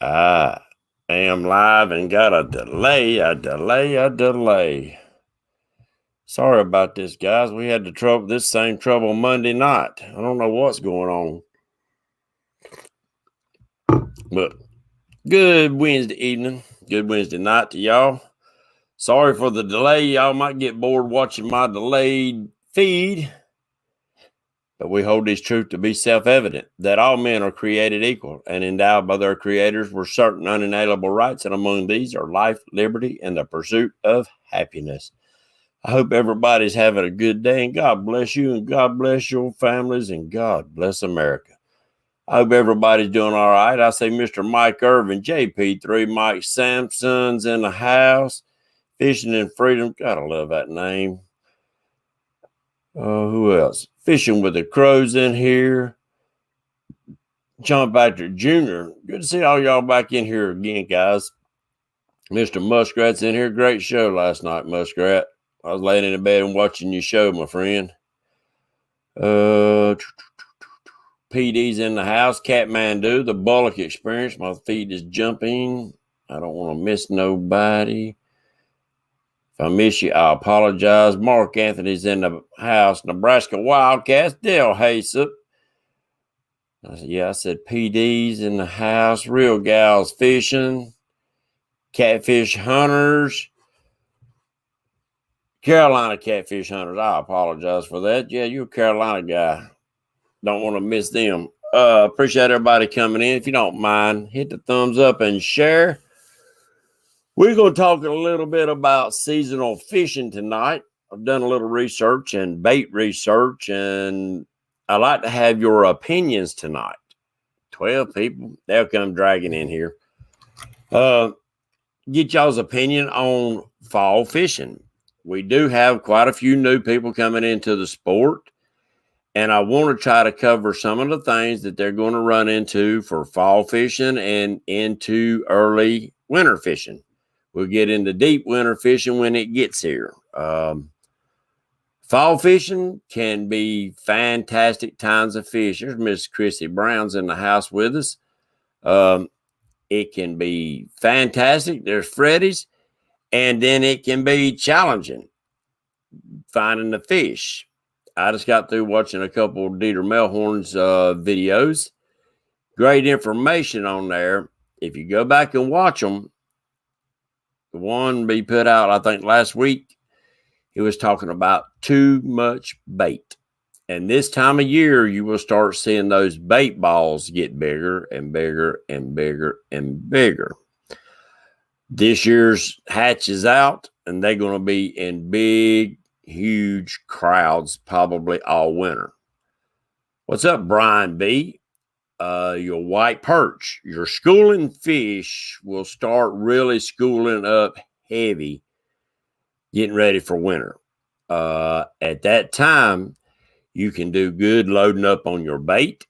I am live and got a delay. Sorry about this, guys. We had this same trouble Monday night. I don't know what's going on. But good Wednesday evening. Good Wednesday night to y'all. Sorry for the delay. Y'all might get bored watching my delayed feed. But we hold this truth to be self-evident, that all men are created equal and endowed by their creators with certain unalienable rights, and among these are life, liberty, and the pursuit of happiness. I hope everybody's having a good day, and God bless you, and God bless your families, and God bless America. I hope everybody's doing all right. I say Mr. Mike Irvin, JP3, Mike Sampson's in the house, Fishing in Freedom. Gotta love that name. Who else? Fishing with the Crows in here. John Patrick Jr. Good to see all y'all back in here again, guys. Mr. Muskrat's in here. Great show last night, Muskrat. I was laying in bed and watching your show, my friend. PD's in the house. Catmandu, the Bullock Experience. My feet is jumping. I don't want to miss nobody. If I miss you, I apologize. Mark Anthony's in the house. Nebraska Wildcats. Dale Haysup. I said PD's in the house. Real Gals Fishing. Catfish Hunters. Carolina Catfish Hunters. I apologize for that. Yeah, you're a Carolina guy. Don't want to miss them. Appreciate everybody coming in. If you don't mind, hit the thumbs up and share. We're going to talk a little bit about seasonal fishing tonight. I've done a little research and bait research, and I'd like to have your opinions tonight. 12 people, they'll come dragging in here. Get y'all's opinion on fall fishing. We do have quite a few new people coming into the sport, and I want to try to cover some of the things that they're going to run into for fall fishing and into early winter fishing. We'll get into deep winter fishing when it gets here. Fall fishing can be fantastic times of fish. There's Miss Chrissy Brown's in the house with us. It can be fantastic. There's Freddy's. And then it can be challenging finding the fish. I just got through watching a couple of Dieter Melhorn's videos. Great information on there. If you go back and watch them, the one be put out, I think, last week, he was talking about too much bait. And this time of year, you will start seeing those bait balls get bigger and bigger and bigger and bigger. This year's hatch is out, and they're going to be in big, huge crowds probably all winter. What's up, Brian B? Your white perch, your schooling fish will start really schooling up heavy, getting ready for winter. At that time, you can do good loading up on your bait,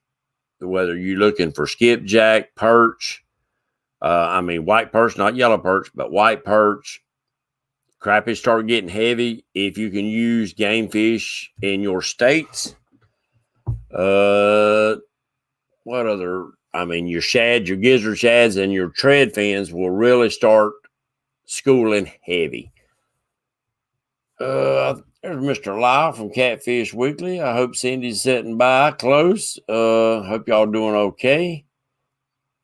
whether you're looking for skipjack, perch, white perch, not yellow perch, but white perch. Crappie start getting heavy. If you can use game fish in your states, your shad, your gizzard shads, and your tread fins will really start schooling heavy. There's Mr. Lyle from Catfish Weekly. I hope Cindy's sitting by close. Hope y'all doing okay.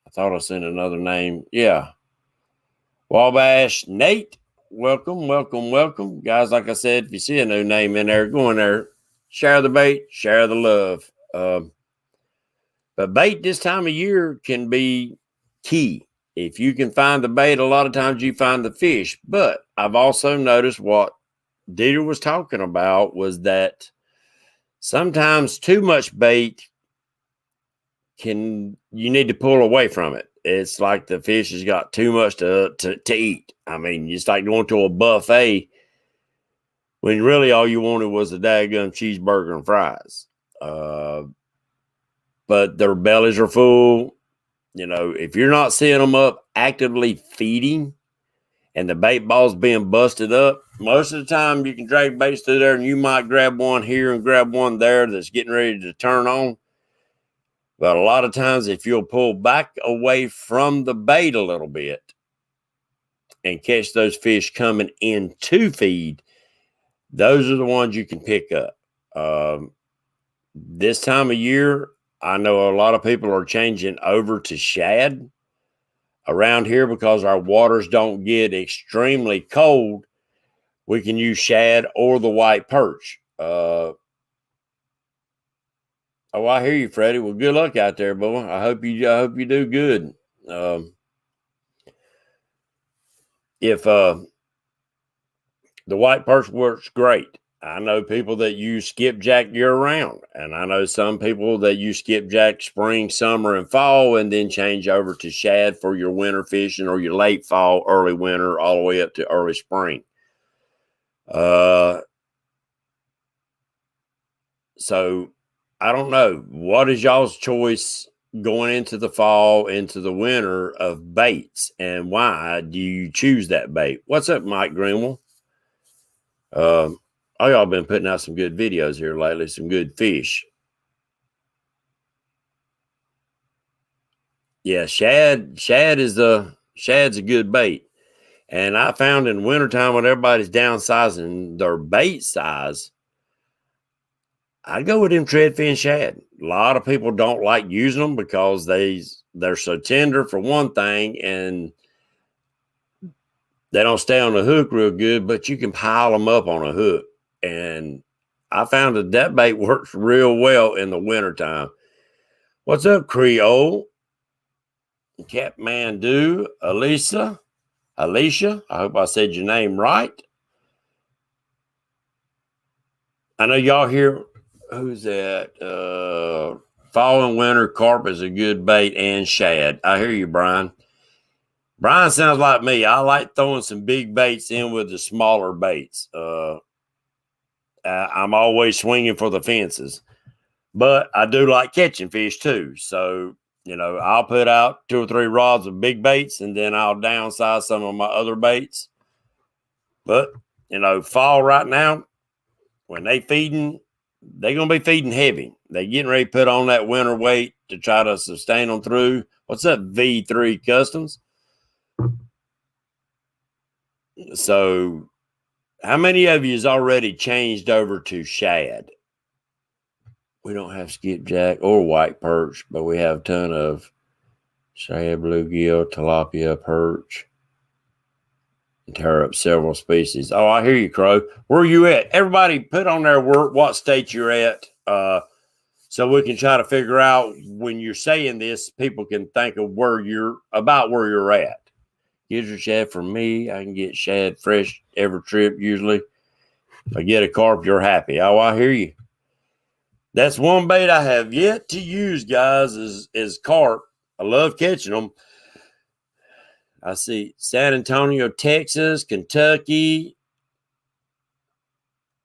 I thought I sent another name. Yeah. Wabash Nate. Welcome. Guys, like I said, if you see a new name in there, go in there. Share the bait. Share the love. But bait this time of year can be key. If you can find the bait, a lot of times you find the fish. But I've also noticed what Dieter was talking about was that sometimes too much bait you need to pull away from it. It's like the fish has got too much to eat. It's like going to a buffet when really all you wanted was a daggum cheeseburger and fries. But their bellies are full. If you're not seeing them up actively feeding and the bait ball's being busted up, most of the time you can drag baits through there and you might grab one here and grab one there that's getting ready to turn on. But a lot of times, if you'll pull back away from the bait a little bit and catch those fish coming in to feed, those are the ones you can pick up. This time of year, I know a lot of people are changing over to shad around here because our waters don't get extremely cold. We can use shad or the white perch. Oh, I hear you, Freddie. Well, good luck out there, boy. I hope you do good. If the white perch works great. I know people that use skipjack year round, and I know some people that use skipjack spring, summer, and fall, and then change over to shad for your winter fishing or your late fall, early winter, all the way up to early spring. So I don't know. What is y'all's choice going into the fall, into the winter of baits, and why do you choose that bait? What's up, Mike Greenwell? Y'all been putting out some good videos here lately, some good fish. Yeah, shad's a good bait. And I found in wintertime when everybody's downsizing their bait size, I go with them treadfin shad. A lot of people don't like using them because they're so tender for one thing, and they don't stay on the hook real good, but you can pile them up on a hook. And I found that bait works real well in the wintertime. What's up, Creole? Catmandu, Alicia. I hope I said your name right. I know y'all hear, who's that? Fall and winter carp is a good bait, and shad. I hear you, Brian. Brian sounds like me. I like throwing some big baits in with the smaller baits. I'm always swinging for the fences, but I do like catching fish too. So, I'll put out 2 or 3 rods of big baits, and then I'll downsize some of my other baits. But, fall right now, when they feeding, they're going to be feeding heavy. They getting ready to put on that winter weight to try to sustain them through. What's up, V3 Customs? So, how many of you has already changed over to shad? We don't have skipjack or white perch, but we have a ton of shad, bluegill, tilapia, perch, and tear up several species. Oh, I hear you, Crow. Where are you at? Everybody put on their work what state you're at, so we can try to figure out when you're saying this, people can think of where you're at. Gizzard shad for me. I can get shad fresh every trip usually. If I get a carp, you're happy. Oh, I hear you. That's one bait I have yet to use, guys, is carp. I love catching them. I see San Antonio, Texas, Kentucky,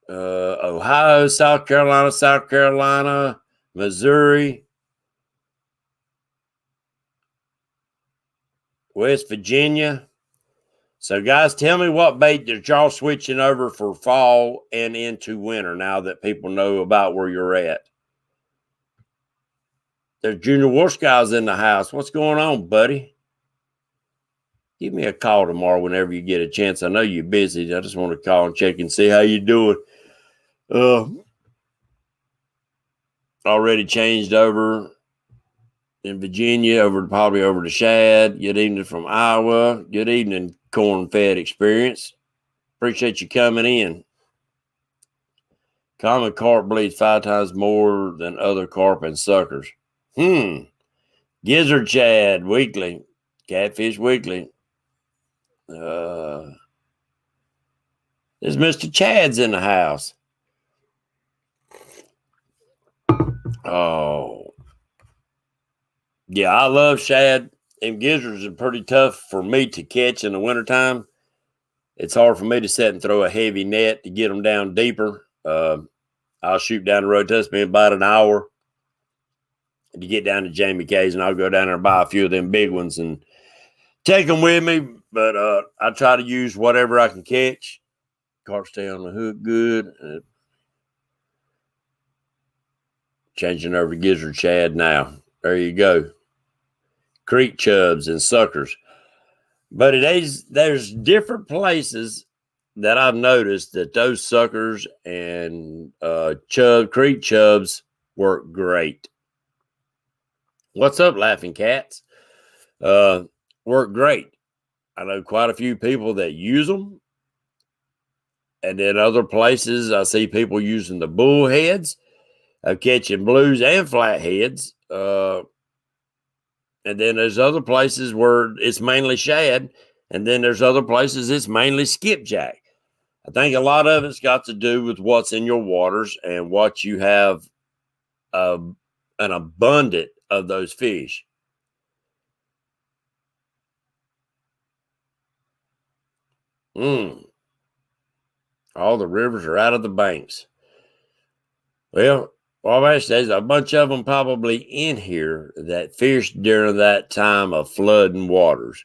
Ohio, South Carolina, Missouri, West Virginia. So, guys, tell me what bait that y'all switching over for fall and into winter now that people know about where you're at. There's Junior Wolf Guys in the house. What's going on, buddy? Give me a call tomorrow whenever you get a chance. I know you're busy. I just want to call and check and see how you're doing. Already changed over in Virginia, probably over to shad. Good evening from Iowa. Good evening, corn-fed experience. Appreciate you coming in. Common carp bleeds 5 times more than other carp and suckers. Gizzard shad weekly. Catfish weekly. There's Mr. Chad's in the house. Oh. Yeah, I love shad. And gizzards are pretty tough for me to catch in the wintertime. It's hard for me to set and throw a heavy net to get them down deeper. I'll shoot down the road. It takes me about an hour to get down to Jamie K's, and I'll go down there and buy a few of them big ones and take them with me. But I try to use whatever I can catch. Carp stay on the hook good. Changing over to gizzard shad now. There you go. Creek chubs and suckers. But there's different places that I've noticed that those suckers and creek chubs work great. What's up, laughing cats? Work great. I know quite a few people that use them. And then other places, I see people using the bullheads of catching blues and flatheads. And then there's other places where it's mainly shad. And then there's other places it's mainly skipjack. I think a lot of it's got to do with what's in your waters and what you have an abundant of those fish. All the rivers are out of the banks. Well, Wabash, there's a bunch of them probably in here that fished during that time of flooding waters.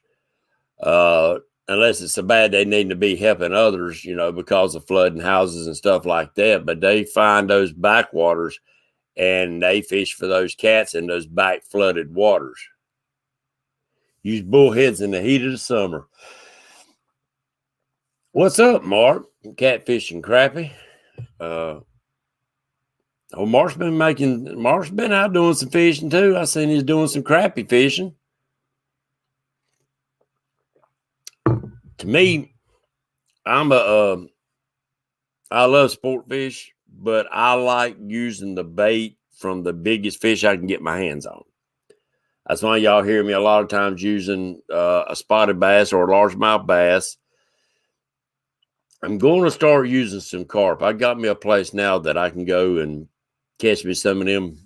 Unless it's so bad they need to be helping others, because of flooding houses and stuff like that. But they find those backwaters and they fish for those cats in those back flooded waters. Use bullheads in the heat of the summer. What's up, Mark? Catfishing crappie. Mark's been out doing some fishing too. I seen he's doing some crappie fishing. To me, I love sport fish, but I like using the bait from the biggest fish I can get my hands on. That's why y'all hear me a lot of times using a spotted bass or a largemouth bass. I'm going to start using some carp. I got me a place now that I can go and catch me some of them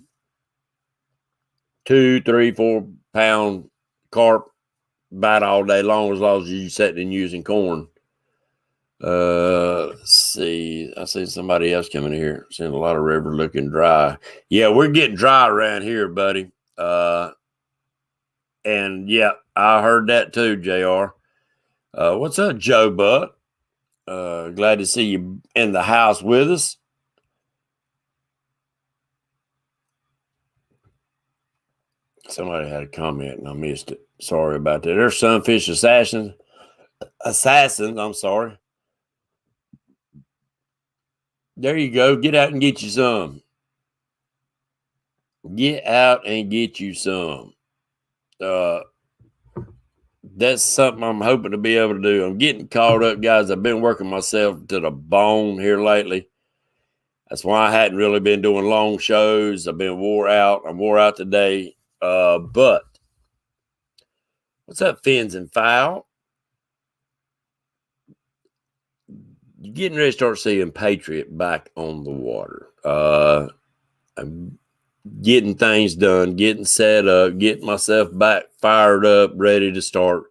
2, 3, 4 pound carp about all day long as you sitting and using corn. Let's see. I see somebody else coming here. Seeing a lot of river looking dry. Yeah, we're getting dry around here, buddy. And yeah, I heard that too, JR. What's up, Joe Buck? Glad to see you in the house with us. Somebody had a comment and I missed it. Sorry about that. There's Sunfish Assassins. I'm sorry. There you go. Get out and get you some. Get out and get you some. That's something I'm hoping to be able to do. I'm getting caught up, guys. I've been working myself to the bone here lately. That's why I hadn't really been doing long shows. I've been wore out. I'm wore out today. But what's up, Fins and Foul? You're getting ready to start seeing Patriot back on the water. I'm getting things done, getting set up, getting myself back fired up, ready to start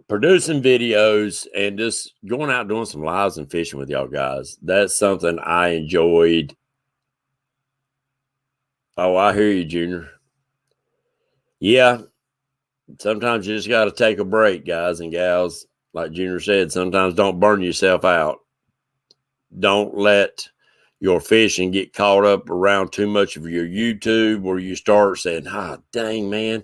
producing videos and just going out doing some lives and fishing with y'all guys. That's something I enjoyed. Oh, I hear you, Junior. Yeah, sometimes you just got to take a break, guys and gals. Like Junior said, sometimes don't burn yourself out. Don't let your fishing get caught up around too much of your YouTube where you start saying, dang, man,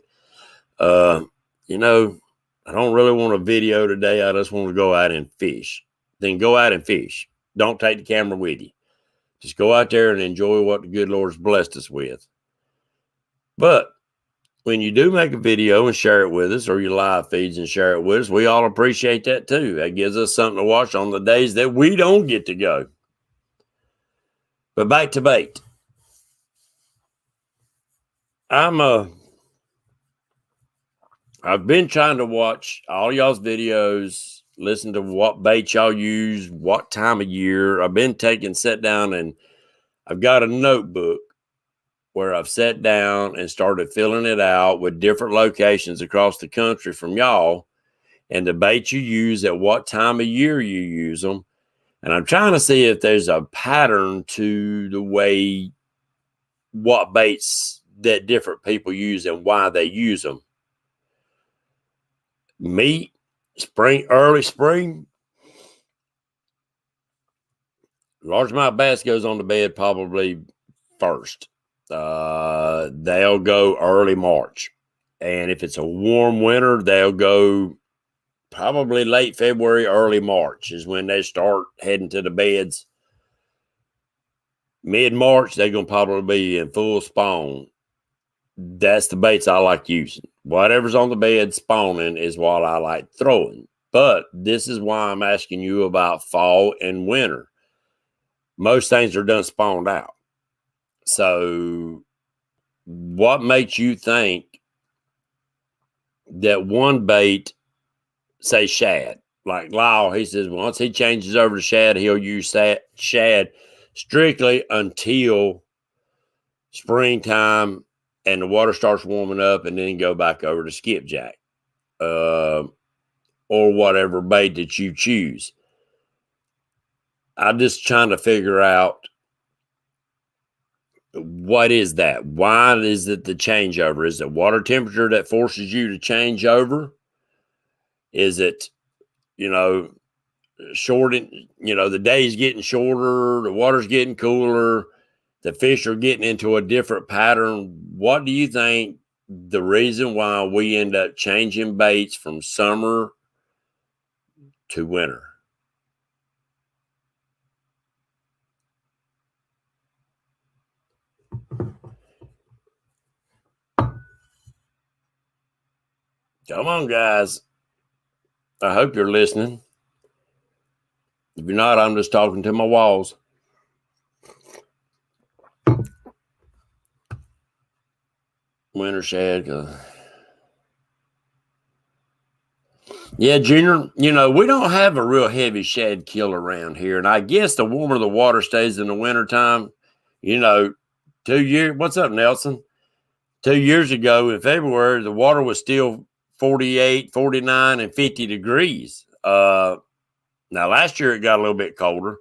I don't really want a video today. I just want to go out and fish. Then go out and fish. Don't take the camera with you. Just go out there and enjoy what the good Lord's blessed us with. But when you do make a video and share it with us, or your live feeds and share it with us, we all appreciate that too. That gives us something to watch on the days that we don't get to go. But back to bait. I've been trying to watch all y'all's videos, listen to what bait y'all use, what time of year. I've been sat down and I've got a notebook where I've sat down and started filling it out with different locations across the country from y'all and the bait you use at what time of year you use them. And I'm trying to see if there's a pattern to the way what baits that different people use and why they use them. Meat, early spring. Largemouth bass goes on the bed probably first. they'll go early March. And if it's a warm winter, they'll go probably late February, early March is when they start heading to the beds. Mid-March, they're going to probably be in full spawn. That's the baits I like using. Whatever's on the bed spawning is what I like throwing. But this is why I'm asking you about fall and winter. Most things are done spawned out. So what makes you think that one bait, say shad, like Lyle, he says once he changes over to shad, he'll use that shad strictly until springtime and the water starts warming up, and then go back over to skipjack or whatever bait that you choose. I'm just trying to figure out what is that? Why is it the changeover? Is it water temperature that forces you to change over? Is it, shorting, the day's getting shorter, the water's getting cooler, the fish are getting into a different pattern? What do you think the reason why we end up changing baits from summer to winter? Come on, guys. I hope you're listening. If you're not, I'm just talking to my walls. Winter shad. Yeah, Junior, we don't have a real heavy shad kill around here. And I guess the warmer the water stays in the wintertime, 2 years. What's up, Nelson? 2 years ago in February, the water was still 48, 49, and 50 degrees. Now, last year it got a little bit colder.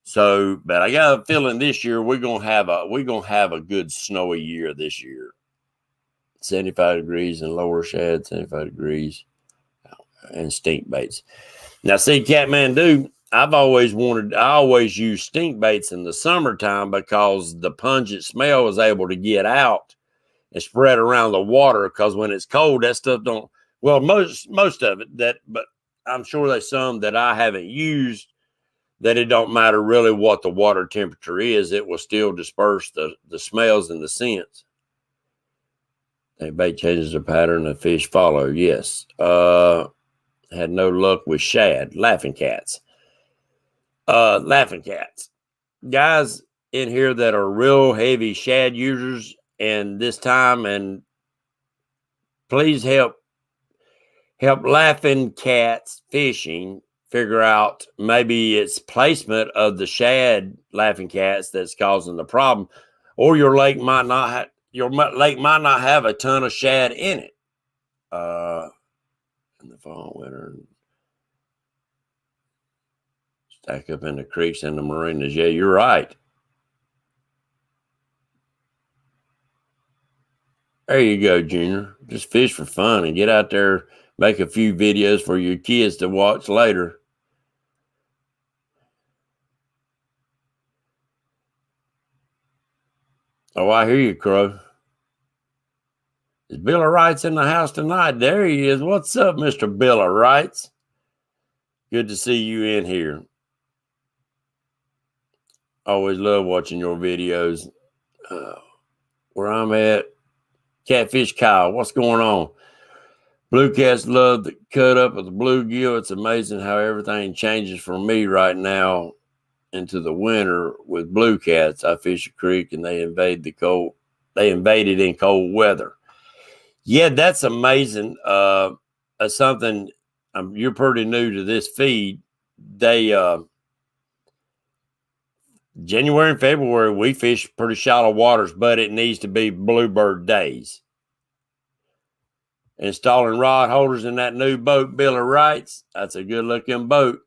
So, but I got a feeling this year we're gonna have a good snowy year this year. 75 degrees and lower shad, 75 degrees, and stink baits. Now, see, Catmandu, I always use stink baits in the summertime because the pungent smell is able to get out and spread around the water, because when it's cold, that stuff don't, well, most of it, but I'm sure there's some that I haven't used that it don't matter really what the water temperature is, it will still disperse the smells and the scents. The bait changes the pattern, the fish follow. Yes. Had no luck with shad. Laughing cats. Laughing cats. Guys in here that are real heavy shad users and this time, and please help Laughing Cats Fishing figure out maybe it's placement of the shad laughing cats that's causing the problem, or your lake might not have a ton of shad in it. In the fall, winter, stack up in the creeks and the marinas. Yeah, you're right. There you go, Junior. Just fish for fun and get out there, make a few videos for your kids to watch later. Oh, I hear you, Crow. Is Bill of Rights in the house tonight? There he is. What's up, Mr. Bill of Rights? Good to see you in here. Always love watching your videos. Where I'm at, Catfish Kyle, what's going on? Blue cats love the cut up of the bluegill. It's amazing how everything changes for me right now into the winter with blue cats. I fish a creek and they invaded in cold weather. Yeah, that's amazing. Something you're pretty new to this feed. They January and February we fish pretty shallow waters, but it needs to be bluebird days. Installing rod holders in that new boat, Bill of Rights. That's a good looking boat.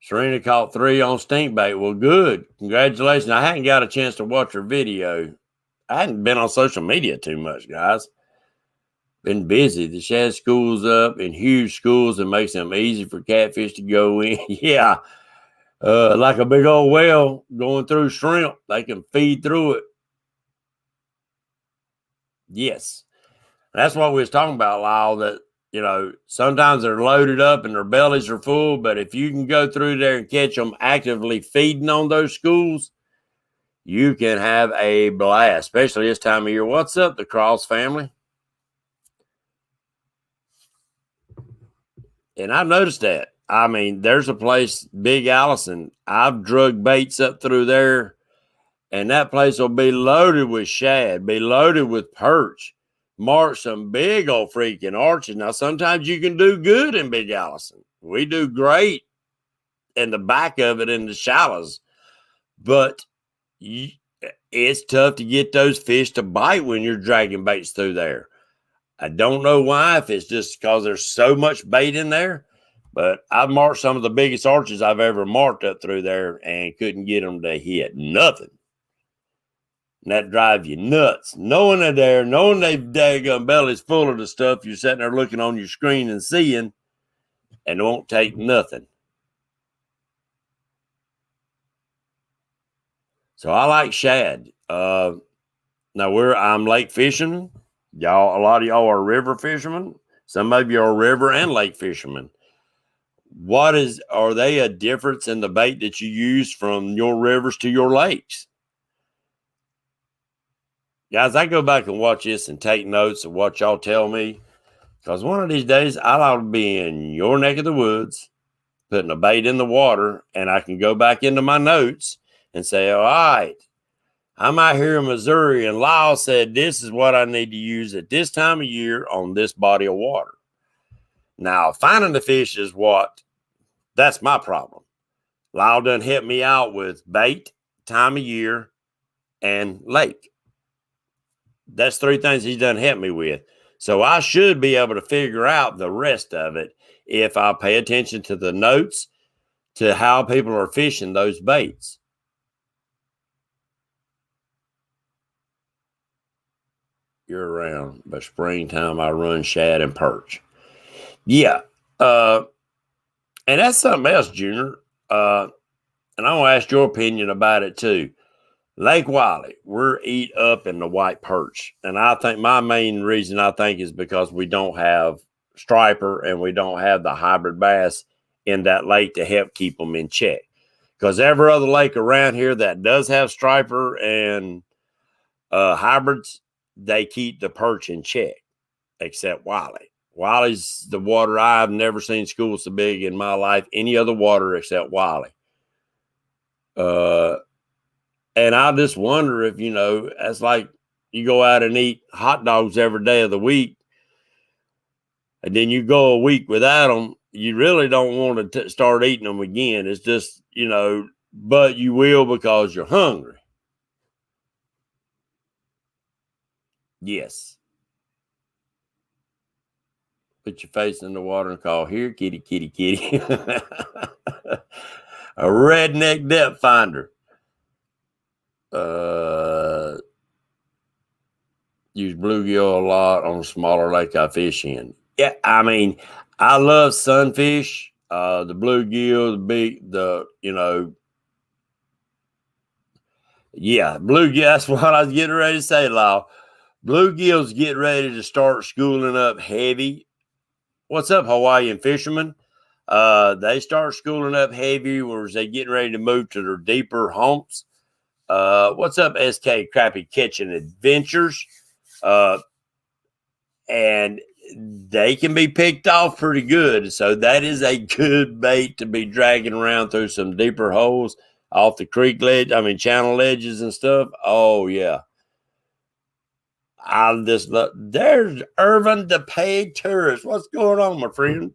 Serena caught 3 on stinkbait. Well, good. Congratulations. I hadn't got a chance to watch her video. I hadn't been on social media too much, guys. Been busy. The shad school's up in huge schools and makes them easy for catfish to go in. Yeah. like a big old well going through shrimp. They can feed through it. Yes. That's what we was talking about, Lyle, that, sometimes they're loaded up and their bellies are full, but if you can go through there and catch them actively feeding on those schools, you can have a blast, especially this time of year. What's up, the Cross family? And I've noticed that. I mean, there's a place, Big Allison. I've drug baits up through there, and that place will be loaded with shad, be loaded with perch, mark some big old freaking arches. Now, sometimes you can do good in Big Allison. We do great in the back of it in the shallows, but it's tough to get those fish to bite when you're dragging baits through there. I don't know why, if it's just because there's so much bait in there, but I've marked some of the biggest arches I've ever marked up through there and couldn't get them to hit nothing. And that drives you nuts. Knowing they're there, knowing they've daggum bellies full of the stuff you're sitting there looking on your screen and seeing, and it won't take nothing. So I like shad. Now I'm lake fishing. Y'all, a lot of y'all are river fishermen. Some of you are river and lake fishermen. Are they a difference in the bait that you use from your rivers to your lakes? Guys, I go back and watch this and take notes of what y'all tell me, because one of these days I'll be in your neck of the woods, putting a bait in the water, and I can go back into my notes and say, all right, I'm out here in Missouri, and Lyle said this is what I need to use at this time of year on this body of water. Now, finding the fish is that's my problem. Lyle done hit me out with bait, time of year, and lake. That's three things he's done hit me with. So I should be able to figure out the rest of it if I pay attention to the notes, to how people are fishing those baits. Year round, but springtime I run shad and perch. Yeah. And that's something else, Junior. And I want to ask your opinion about it too. Lake Wiley, we're eat up in the white perch. And I think my main reason is because we don't have striper and we don't have the hybrid bass in that lake to help keep them in check. Because every other lake around here that does have striper and hybrids, they keep the perch in check, except Wiley. Wiley's the water I've never seen school so big in my life, any other water except Wiley. And I just wonder if, that's like you go out and eat hot dogs every day of the week, and then you go a week without them. You really don't want to start eating them again. It's just, but you will because you're hungry. Yes. Put your face in the water and call, here, kitty, kitty, kitty. A redneck depth finder. Use bluegill a lot on a smaller lake I fish in. Yeah, I mean, I love sunfish, the bluegill, bluegill. That's what I was getting ready to say, Lyle. Bluegill's getting ready to start schooling up heavy. What's up, Hawaiian fishermen? They start schooling up heavy, whereas they getting ready to move to their deeper humps. What's up, SK Crappie Catching Adventures? And they can be picked off pretty good. So that is a good bait to be dragging around through some deeper holes off the creek channel ledges and stuff. Oh, yeah. There's Irvin, the paid tourist. What's going on, my friend?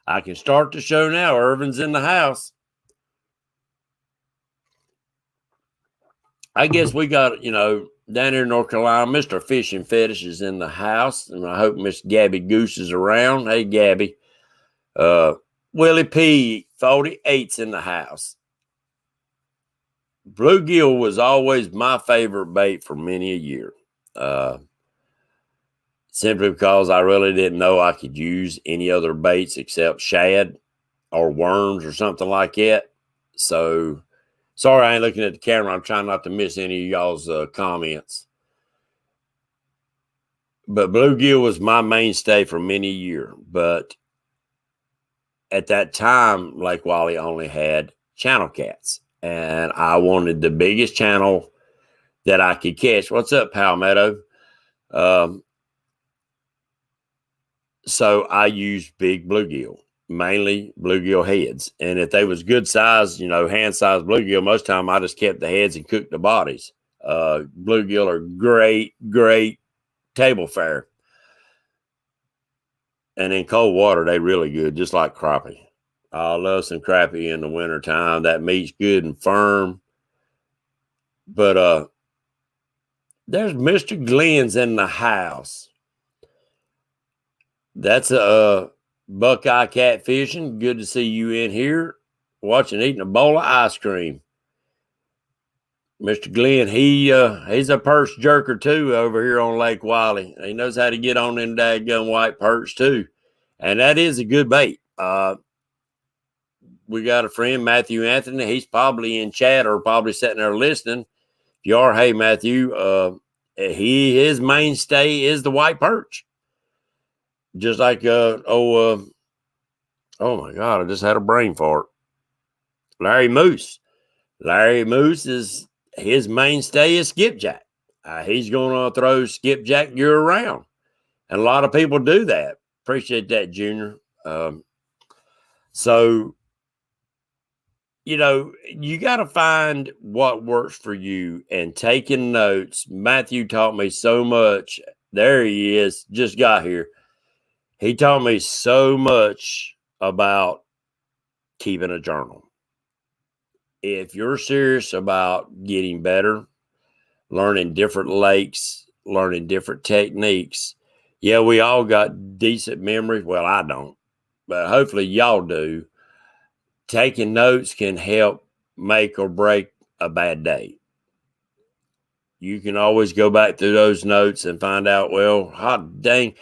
I can start the show now. Irvin's in the house. I guess we got, down here in North Carolina, Mr. Fishing Fetish is in the house, and I hope Miss Gabby Goose is around. Hey, Gabby. Willie P. 48's in the house. Bluegill was always my favorite bait for many a year. Simply because I really didn't know I could use any other baits except shad. or worms or something like that. So sorry, I ain't looking at the camera. I'm trying not to miss any of y'all's comments. But bluegill was my mainstay for many years. But at that time, Lake Wally only had channel cats. And I wanted the biggest channel that I could catch. What's up, Palmetto? So I used big bluegill, mainly bluegill heads. And if they was good size, hand-sized bluegill, most of the time I just kept the heads and cooked the bodies. Bluegill are great, great table fare. And in cold water, they really good, just like crappie. I love some crappie in the wintertime. That meat's good and firm. But there's Mr. Glenn's in the house. That's a Buckeye Catfishing. Good to see you in here watching, eating a bowl of ice cream. Mr. Glenn, he's a perch jerker too over here on Lake Wiley. He knows how to get on them daggum white perch too. And that is a good bait. We got a friend, Matthew Anthony. He's probably in chat or probably sitting there listening. If you are, hey, Matthew, his mainstay is the white perch. Just like, oh my God, I just had a brain fart. Larry Moose. Larry Moose his mainstay is skipjack. He's going to throw skipjack year round. And a lot of people do that. Appreciate that, Junior. So, you got to find what works for you and taking notes. Matthew taught me so much. There he is. Just got here. He taught me so much about keeping a journal. If you're serious about getting better, learning different lakes, learning different techniques, yeah, we all got decent memories. Well, I don't, but hopefully y'all do. Taking notes can help make or break a bad day. You can always go back through those notes and find out, well, hot dang,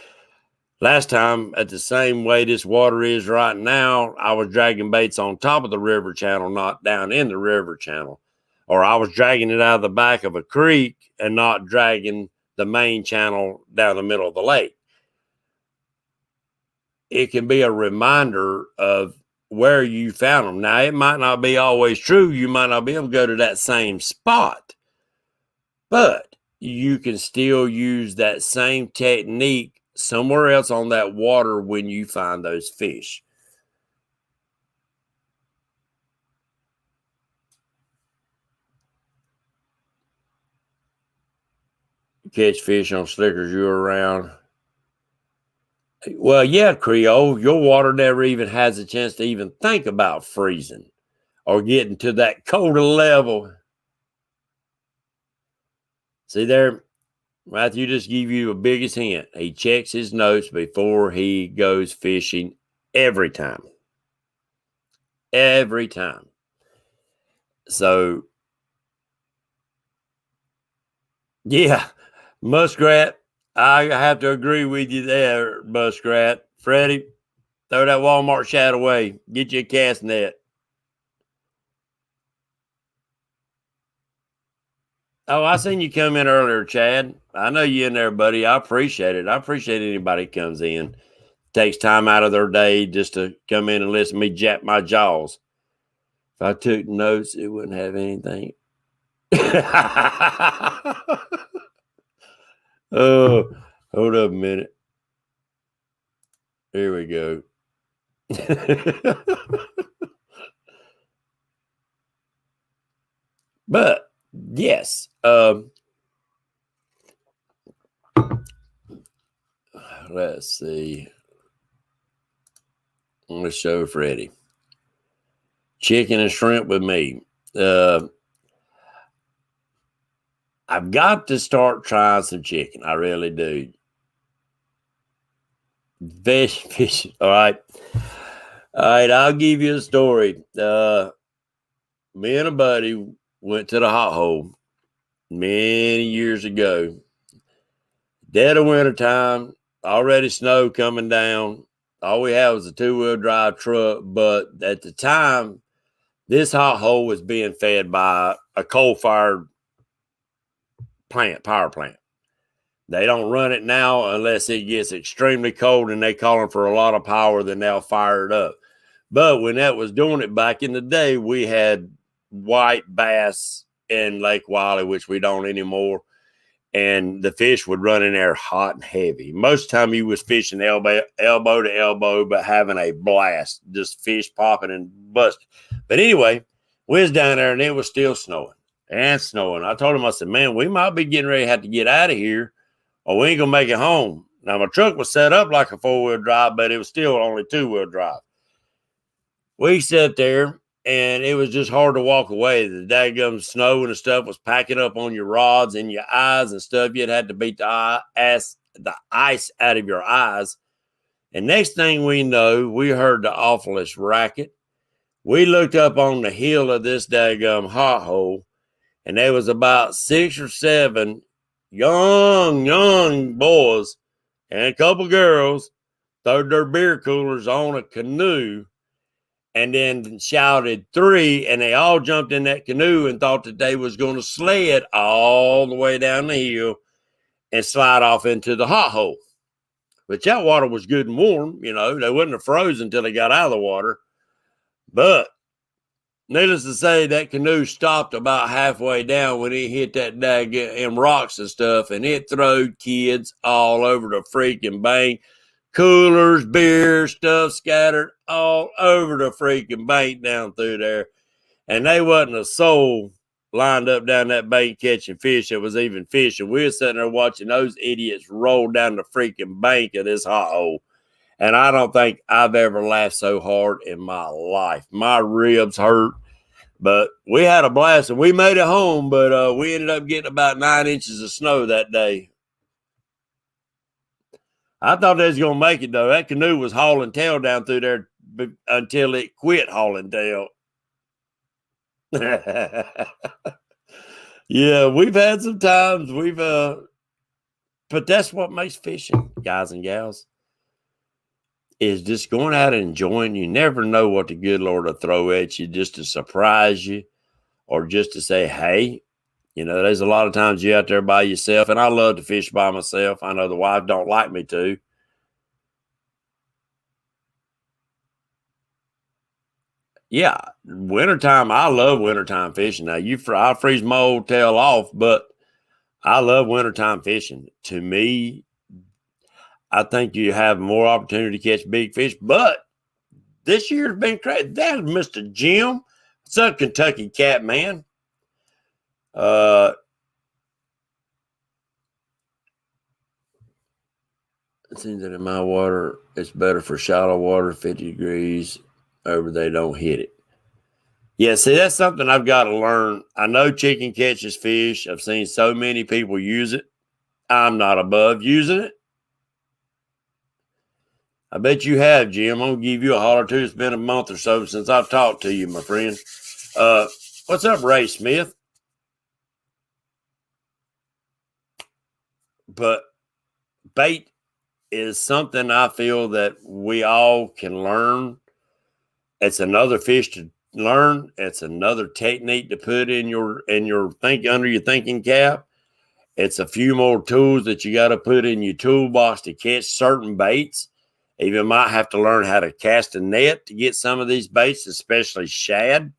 last time at the same way this water is right now, I was dragging baits on top of the river channel, not down in the river channel. Or I was dragging it out of the back of a creek and not dragging the main channel down the middle of the lake. It can be a reminder of where you found them. Now, it might not be always true. You might not be able to go to that same spot, but you can still use that same technique somewhere else on that water when you find those fish. Catch fish on slickers year round. Well, yeah, Creole, your water never even has a chance to even think about freezing or getting to that colder level. See there, Matthew just give you a biggest hint. He checks his notes before he goes fishing every time. Every time. So, yeah, muskrat, I have to agree with you there, muskrat. Freddie, throw that Walmart shad away. Get you a cast net. Oh, I seen you come in earlier, Chad. I know you in there, buddy. I appreciate it. I appreciate anybody that comes in. Takes time out of their day just to come in and listen to me jap my jaws. If I took notes, it wouldn't have anything. Oh, hold up a minute. Here we go. But yes, let's see. I'm going to show Freddie. Chicken and shrimp with me. I've got to start trying some chicken. I really do. Fish. All right. All right. I'll give you a story. Me and a buddy went to the hot hole many years ago. Dead of winter time. Already snow coming down. All we had was a 2-wheel drive truck. But at the time, this hot hole was being fed by a coal-fired power plant. They don't run it now unless it gets extremely cold and they call them for a lot of power, then they'll fire it up. But when that was doing it back in the day, we had white bass in Lake Wiley, which we don't anymore. And the fish would run in there hot and heavy. Most of the time you was fishing elbow to elbow, but having a blast, just fish popping and busting. But anyway, we was down there and it was still snowing and snowing. I told him, I said, man, we might be getting ready to have to get out of here or we ain't going to make it home. Now, my truck was set up like a 4-wheel drive, but it was still only 2-wheel drive. We sat there, and it was just hard to walk away. The daggum snow and the stuff was packing up on your rods and your eyes and stuff. You'd had to beat the ice out of your eyes. And next thing we know, we heard the awfulest racket. We looked up on the hill of this daggum hot hole, and there was about 6 or 7 young boys and a couple girls throwed their beer coolers on a canoe and then shouted 3, and they all jumped in that canoe and thought that they was going to sled all the way down the hill and slide off into the hot hole. But that water was good and warm, you know. They wouldn't have frozen until they got out of the water. But needless to say, that canoe stopped about halfway down when it hit that daggum rocks and stuff, and it throwed kids all over the freaking bank. Coolers, beer, stuff scattered all over the freaking bank down through there. And they wasn't a soul lined up down that bank catching fish that was even fishing. We were sitting there watching those idiots roll down the freaking bank of this hot hole. And I don't think I've ever laughed so hard in my life. My ribs hurt. But we had a blast, and we made it home, but we ended up getting about 9 inches of snow that day. I thought they was going to make it, though. That canoe was hauling tail down through there until it quit hauling tail. Yeah, we've had some times. But that's what makes fishing, guys and gals, is just going out and enjoying. You never know what the good Lord will throw at you just to surprise you or just to say, hey. You know, there's a lot of times you're out there by yourself, and I love to fish by myself. I know the wife don't like me to. Yeah, wintertime, I love wintertime fishing. Now, I freeze my old tail off, but I love wintertime fishing. To me, I think you have more opportunity to catch big fish, but this year's been crazy. That's Mr. Jim. What's up, Kentucky Cat Man? It seems that in my water, it's better for shallow water, 50 degrees over, they don't hit it. Yeah, see, that's something I've got to learn. I know chicken catches fish. I've seen so many people use it. I'm not above using it. I bet you have, Jim. I'm going to give you a holler, too. It's been a month or so since I've talked to you, my friend. What's up, Ray Smith? But bait is something I feel that we all can learn. It's another fish to learn. It's another technique to put in your under your thinking cap. It's a few more tools that you got to put in your toolbox to catch certain baits. Even might have to learn how to cast a net to get some of these baits, especially shad.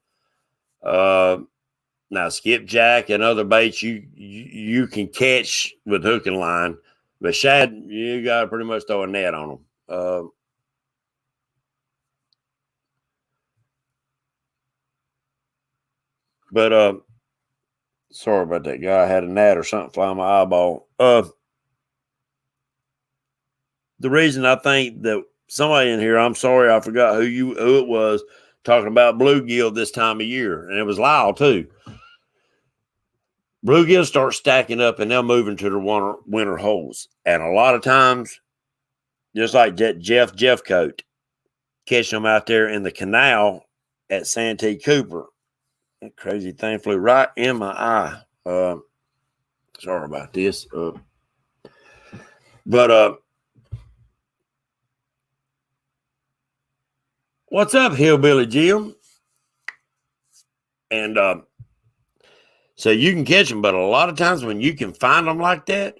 Now, skipjack and other baits you can catch with hook and line. But shad, you got to pretty much throw a net on them. Sorry about that, guy. I had a gnat or something fly on my eyeball. The reason I think that somebody in here, I'm sorry, I forgot who it was, talking about bluegill this time of year, and it was Lyle too. Bluegill start stacking up and they'll move into their winter holes. And a lot of times, just like Jeff Coat, catching them out there in the canal at Santee Cooper. That crazy thing flew right in my eye. Sorry about this. But What's up, Hillbilly Jim? And so you can catch them, but a lot of times when you can find them like that,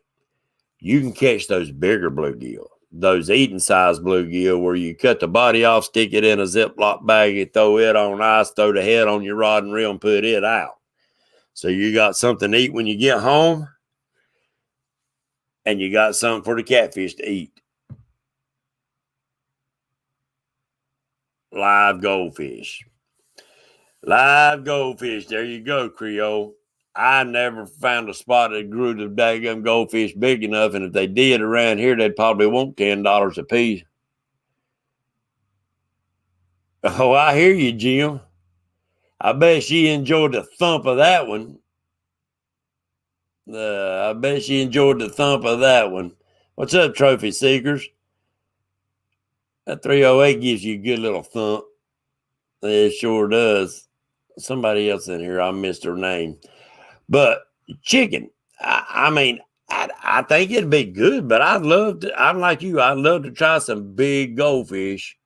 you can catch those bigger bluegill, those eating size bluegill where you cut the body off, stick it in a Ziploc bag, and throw it on ice, throw the head on your rod and reel and put it out. So you got something to eat when you get home, and you got something for the catfish to eat. Live goldfish. Live goldfish. There you go, Creole. I never found a spot that grew the daggum goldfish big enough, and if they did around here, they'd probably want $10 a piece. Oh, I hear you, Jim. I bet she enjoyed the thump of that one. I bet she enjoyed the thump of that one. What's up, trophy seekers? That 308 gives you a good little thump. It sure does. Somebody else in here, I missed her name. But chicken, I mean, I think it'd be good, but I'd love to, I'm like you, I'd love to try some big goldfish.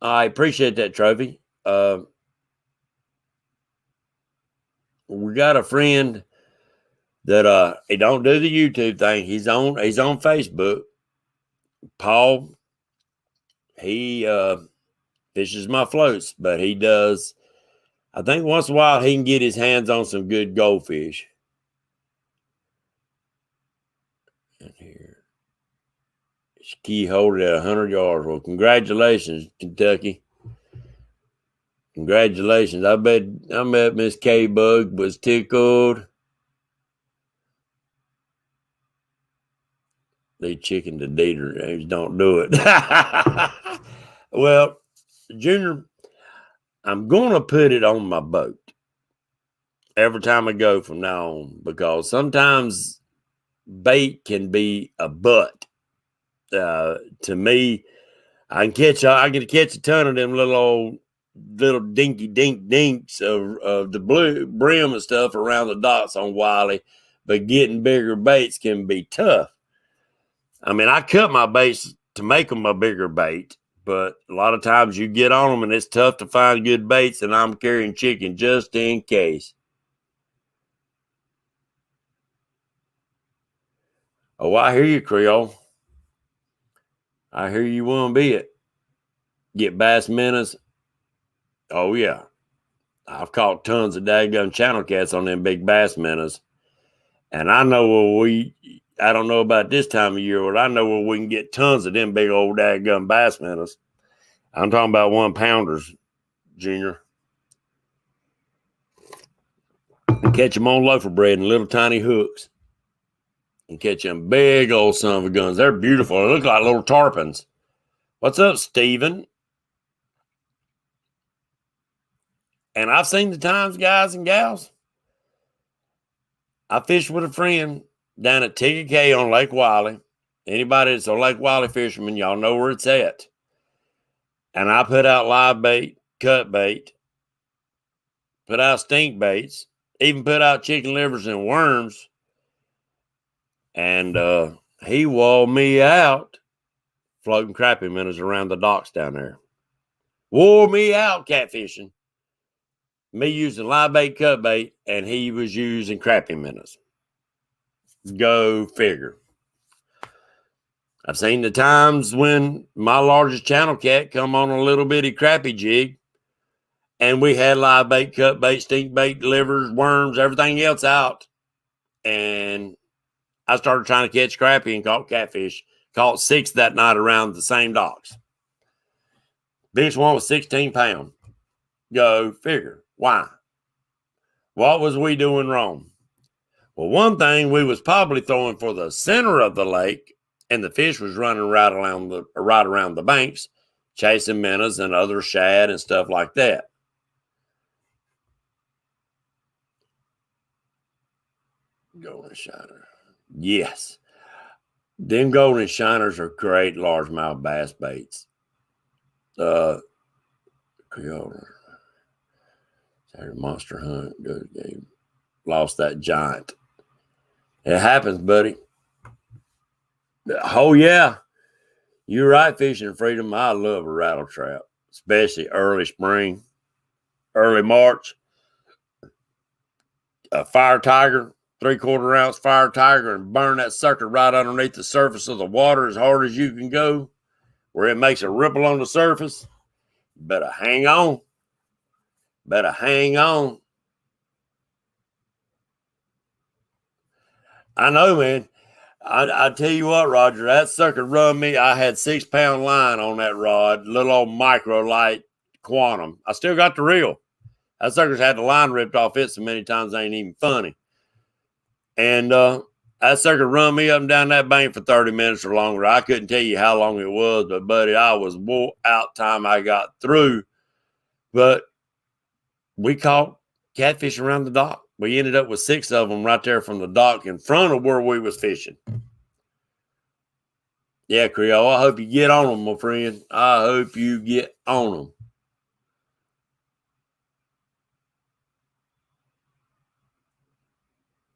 I appreciate that, Trophy. We got a friend that he don't do the YouTube thing. He's on Facebook. Paul, he fishes my floats, but he does. I think once in a while he can get his hands on some good goldfish. And here, his key holder at 100 yards. Well, congratulations, Kentucky. Congratulations. I bet Miss K Bug was tickled. They chicken to Dieter. Don't do it. Well, Junior, I'm going to put it on my boat every time I go from now on, because sometimes bait can be a butt. To me, I can catch a ton of them little dinky dinks of the blue brim and stuff around the docks on Wiley, but getting bigger baits can be tough. I mean, I cut my baits to make them a bigger bait, but a lot of times you get on them and it's tough to find good baits, and I'm carrying chicken just in case. Oh, I hear you, Creole. I hear you want to be it. Get bass minnows. Oh, yeah. I've caught tons of daggum channel cats on them big bass minnows. And I know I don't know about this time of year, but I know where we can get tons of them big old daggum bass minnows. I'm talking about 1 pounders, Junior. And catch them on loafer bread and little tiny hooks. And catch them big old son of a guns. They're beautiful. They look like little tarpons. What's up, Steven? And I've seen the times, guys and gals. I fished with a friend down at Tigger K on Lake Wiley. Anybody that's a Lake Wiley fisherman, y'all know where it's at. And I put out live bait, cut bait, put out stink baits, even put out chicken livers and worms. And he wore me out floating crappie minnows around the docks down there. Wore me out catfishing. Me using live bait, cut bait, and he was using crappie minnows. Go figure. I've seen the times when my largest channel cat come on a little bitty crappie jig, and we had live bait, cut bait, stink bait, livers, worms, everything else out. And I started trying to catch crappie and caught catfish. Caught 6 that night around the same docks. Biggest one was 16 pounds. Go figure. Why? What was we doing wrong? Well, one thing, we was probably throwing for the center of the lake, and the fish was running right around the banks, chasing minnows and other shad and stuff like that. Golden shiner. Yes. Them golden shiners are great largemouth bass baits. Creole. Monster hunt. Good game. Lost that giant. It happens, buddy. Oh, yeah. You're right, Fishing Freedom. I love a rattle trap, especially early spring, early March. A fire tiger, 3/4 ounce fire tiger, and burn that sucker right underneath the surface of the water as hard as you can go, where it makes a ripple on the surface. Better hang on. Better hang on. I know, man. I tell you what, Roger, that sucker run me. I had 6-pound line on that rod, little old micro light quantum. I still got the reel. That sucker's had the line ripped off it so many times, ain't even funny. And that sucker run me up and down that bank for 30 minutes or longer. I couldn't tell you how long it was, but buddy, I was wore out time I got through. But we caught catfish around the dock. We ended up with 6 of them right there from the dock in front of where we was fishing. Yeah, Creole, I hope you get on them, my friend. I hope you get on them.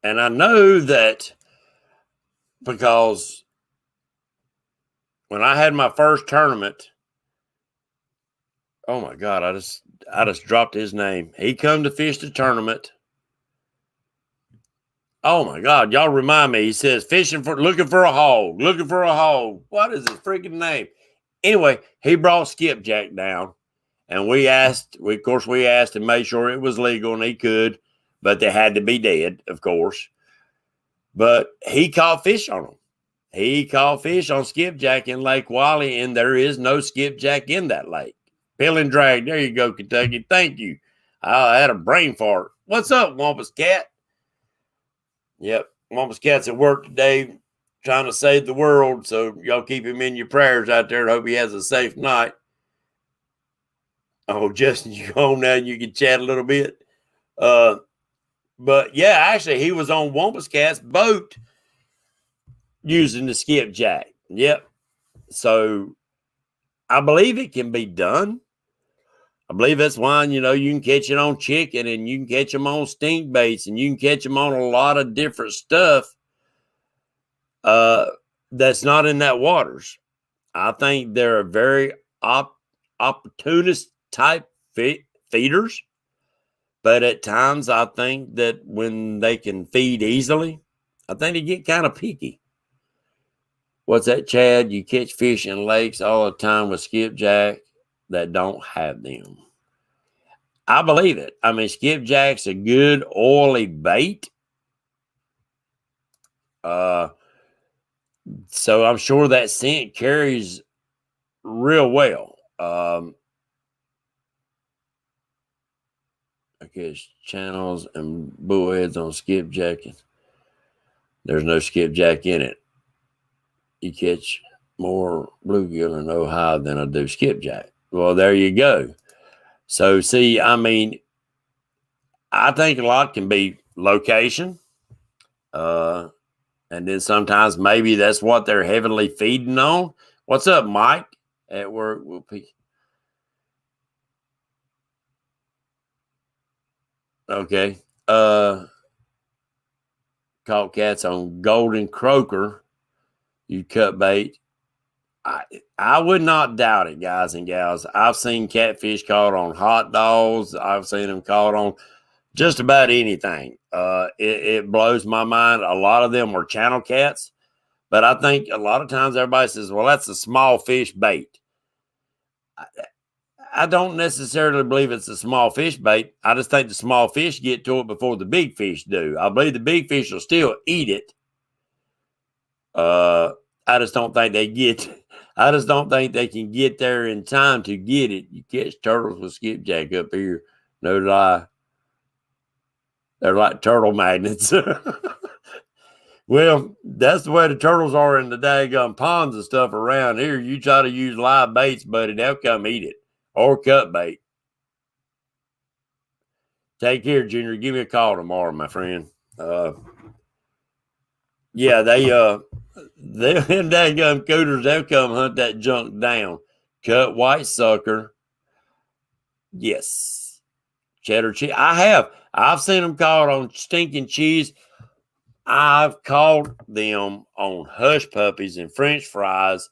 And I know that because when I had my first tournament, oh my God, I just dropped his name. He come to fish the tournament. Oh my God, y'all remind me. He says looking for a hog. What is his freaking name? Anyway, he brought skipjack down, and we asked and made sure it was legal and he could, but they had to be dead, of course. But he caught fish on them. He caught fish on skipjack in Lake Wiley, and there is no skipjack in that lake. Pill and drag. There you go, Kentucky. Thank you. I had a brain fart. What's up, Wampus Cat? Yep. Wampus Cat's at work today trying to save the world, so y'all keep him in your prayers out there. Hope he has a safe night. Oh, Justin, you home now and you can chat a little bit. But yeah, actually, he was on Wampus Cat's boat using the skipjack. Yep. So I believe it can be done. I believe that's why, you can catch it on chicken and you can catch them on stink baits and you can catch them on a lot of different stuff that's not in that waters. I think they're a very opportunist type feeders. But at times, I think that when they can feed easily, I think they get kind of picky. What's that, Chad? You catch fish in lakes all the time with skipjack that don't have them. I believe it. I mean, skipjack's a good oily bait. So I'm sure that scent carries real well. I guess channels and bullheads on skipjack. There's no skipjack in it. You catch more bluegill in Ohio than I do skipjack. Well, there you go. So, see, I mean, I think a lot can be location. And then sometimes maybe that's what they're heavily feeding on. What's up, Mike? At work, we'll pick. Okay. Caught cats on golden croaker. You cut bait. I would not doubt it, guys and gals. I've seen catfish caught on hot dogs. I've seen them caught on just about anything. It blows my mind. A lot of them were channel cats, but I think a lot of times everybody says, well, that's a small fish bait. I don't necessarily believe it's a small fish bait. I just think the small fish get to it before the big fish do. I believe the big fish will still eat it. I just don't think they can get there in time to get it. You catch turtles with skipjack up here. No lie. They're like turtle magnets. Well, that's the way the turtles are in the daggum ponds and stuff around here. You try to use live baits, buddy, they'll come eat it. Or cut bait. Take care, Junior. Give me a call tomorrow, my friend. Yeah, they them daggum cooters, they'll come hunt that junk down. Cut white sucker. Yes. Cheddar cheese. I've seen them caught on stinking cheese. I've caught them on hush puppies and French fries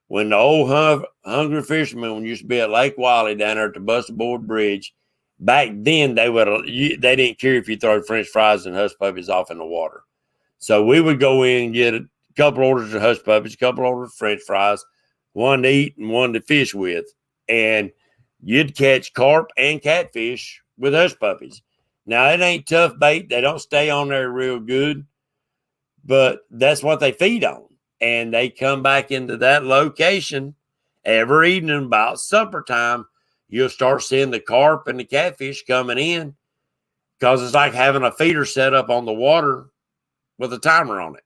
when the old hungry fishermen used to be at Lake Wiley down there at the Busted Board Bridge. Back then, they didn't care if you throw French fries and hush puppies off in the water. So we would go in and get a couple orders of hush puppies, a couple orders of French fries, one to eat and one to fish with. And you'd catch carp and catfish with hush puppies. Now, it ain't tough bait. They don't stay on there real good, but that's what they feed on. And they come back into that location every evening about supper time. You'll start seeing the carp and the catfish coming in because it's like having a feeder set up on the water with a timer on it.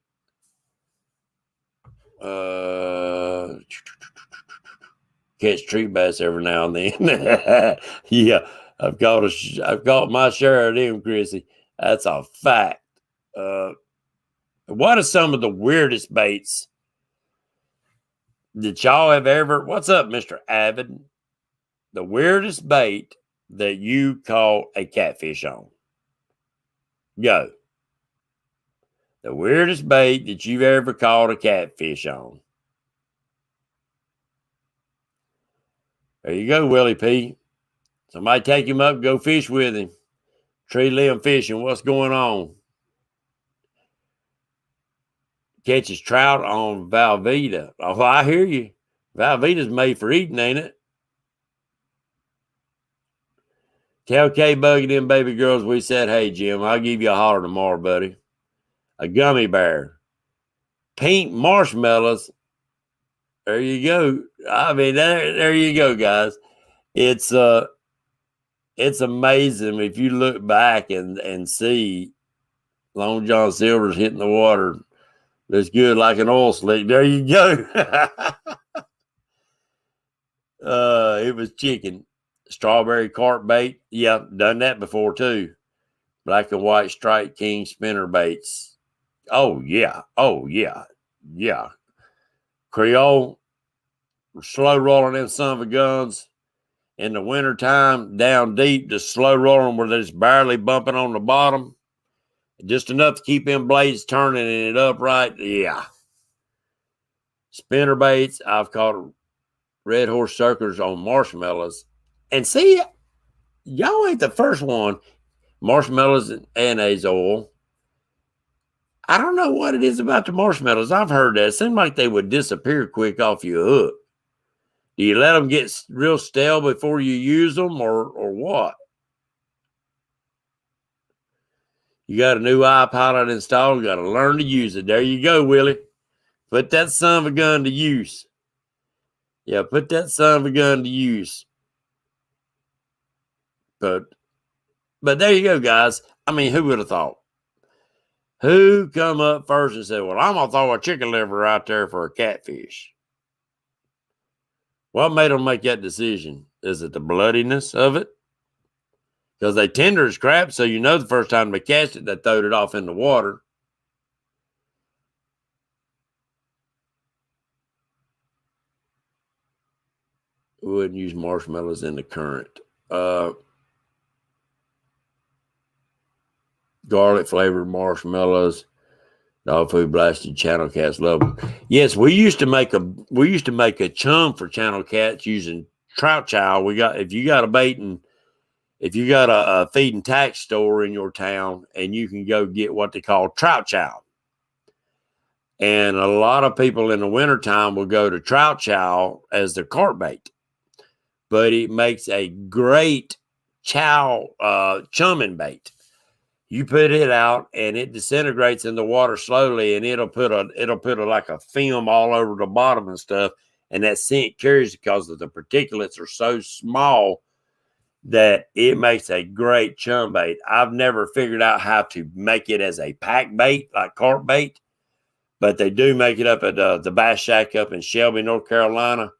Catch tree bass every now and then. Yeah, I've caught my share of them, Chrissy. That's a fact. What are some of the weirdest baits that y'all have ever? What's up, Mr. Avid? The weirdest bait that you caught a catfish on? Go. The weirdest bait that you've ever caught a catfish on. There you go, Willie P. Somebody take him up, go fish with him. Tree limb fishing. What's going on? Catches trout on Valvita. Oh, I hear you. Valvita's made for eating, ain't it? Tell K-Bug and them baby girls we said, hey, Jim, I'll give you a holler tomorrow, buddy. A gummy bear. Pink marshmallows. There you go. I mean, there you go, guys. It's amazing if you look back and see Long John Silver's hitting the water. That's good like an oil slick. There you go. It was chicken. Strawberry carp bait. Yeah, done that before too. Black and white striped king spinner baits. Oh, yeah. Oh, yeah. Yeah. Creole. Slow rolling them son of a guns. In the wintertime, down deep, just slow rolling where they're just barely bumping on the bottom. Just enough to keep them blades turning and it upright. Yeah. Spinner baits. I've caught red horse suckers on marshmallows. And see, y'all ain't the first one. Marshmallows and anise oil. I don't know what it is about the marshmallows. I've heard that. It seemed like they would disappear quick off your hook. Do you let them get real stale before you use them or what? You got a new iPilot installed. You got to learn to use it. There you go, Willie. Put that son of a gun to use. Yeah, put that son of a gun to use. But there you go, guys. I mean, who would have thought? Who come up first and said, well, I'm going to throw a chicken liver out there for a catfish? What made them make that decision? Is it the bloodiness of it? Because they tender as crap, so you know the first time they catch it, they throwed it off in the water. We wouldn't use marshmallows in the current. Garlic flavored marshmallows. Dog food blasted channel cats love them. Yes, we used to make a chum for channel cats using trout chow. If you got a feed and tax store in your town, and you can go get what they call trout chow. And a lot of people in the wintertime will go to trout chow as their carp bait. But it makes a great chumming bait. You put it out and it disintegrates in the water slowly, and it'll put like a film all over the bottom and stuff. And that scent carries because of the particulates are so small that it makes a great chum bait. I've never figured out how to make it as a pack bait, like carp bait, but they do make it up at the Bass Shack up in Shelby, North Carolina.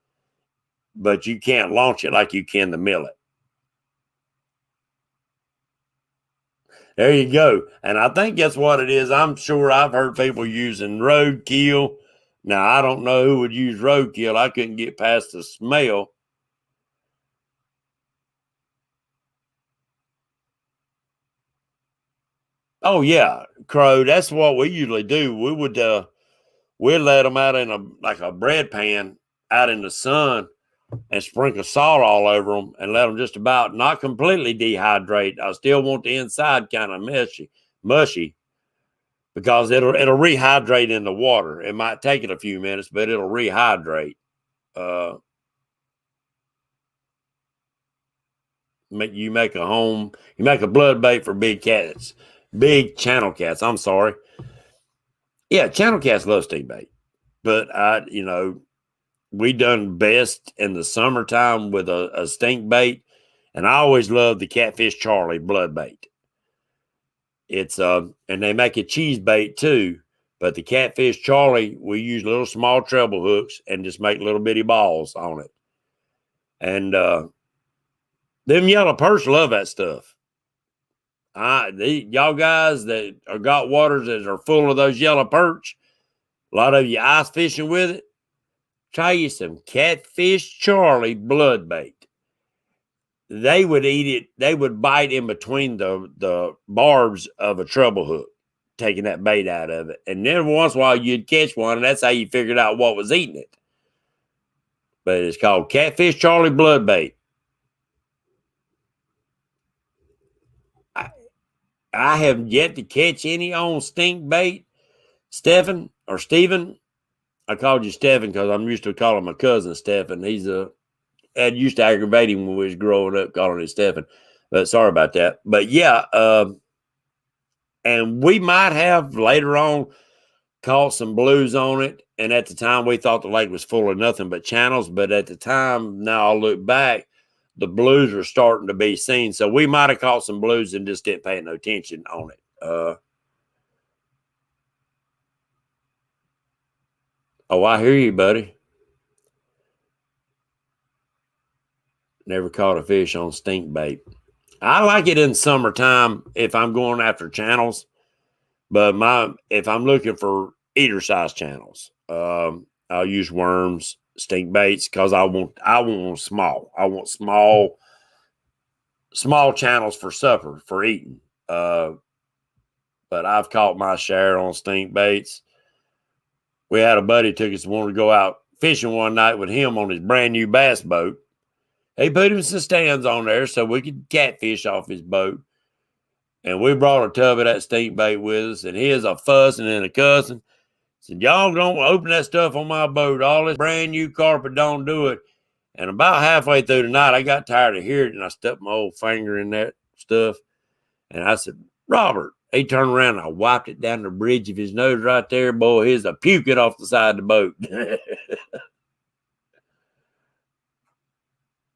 But you can't launch it like you can the millet. There you go. And I think that's what it is. I'm sure I've heard people using roadkill. Now, I don't know who would use roadkill. I couldn't get past the smell. Oh, yeah. Crow, that's what we usually do. We'd let them out in a bread pan out in the sun and sprinkle salt all over them and let them just about not completely dehydrate. I still want the inside kind of mushy, because it'll rehydrate in the water. It might take it a few minutes, but it'll rehydrate. You make a blood bait for big channel cats. I'm sorry. Yeah, channel cats love stink bait, but we done best in the summertime with a stink bait, and I always love the Catfish Charlie blood bait. It's and they make a cheese bait too, but the Catfish Charlie, we use little small treble hooks and just make little bitty balls on it. And them yellow perch love that stuff. Y'all guys that are got waters that are full of those yellow perch, a lot of you ice fishing with it, try you some Catfish Charlie blood bait. They would eat it. They would bite in between the barbs of a treble hook, taking that bait out of it. And then once in a while you'd catch one, and that's how you figured out what was eating it. But it's called Catfish Charlie blood bait. I have yet to catch any on stink bait. Stephen. I called you Stephen because I'm used to calling my cousin Stephen. That used to aggravate him when we was growing up, calling him Stephen. But sorry about that. But yeah, and we might have later on caught some blues on it. And at the time, we thought the lake was full of nothing but channels. But at the time, now I look back, the blues were starting to be seen. So we might have caught some blues and just didn't pay no attention on it. I hear you, buddy. Never caught a fish on stink bait. I like it in summertime if I'm going after channels, but if I'm looking for eater size channels, I'll use worms, stink baits, because I want small. I want small channels for supper, for eating. But I've caught my share on stink baits. We had a buddy took us wanted to go out fishing one night with him on his brand new bass boat. He put him some stands on there so we could catfish off his boat. And we brought a tub of that stink bait with us, and here's a fussing and a cussing. Said, y'all don't open that stuff on my boat. All this brand new carpet, don't do it. And about halfway through the night, I got tired of hearing it, and I stuck my old finger in that stuff. And I said, Robert. He turned around, and I wiped it down the bridge of his nose right there. Boy, here's a puking off the side of the boat.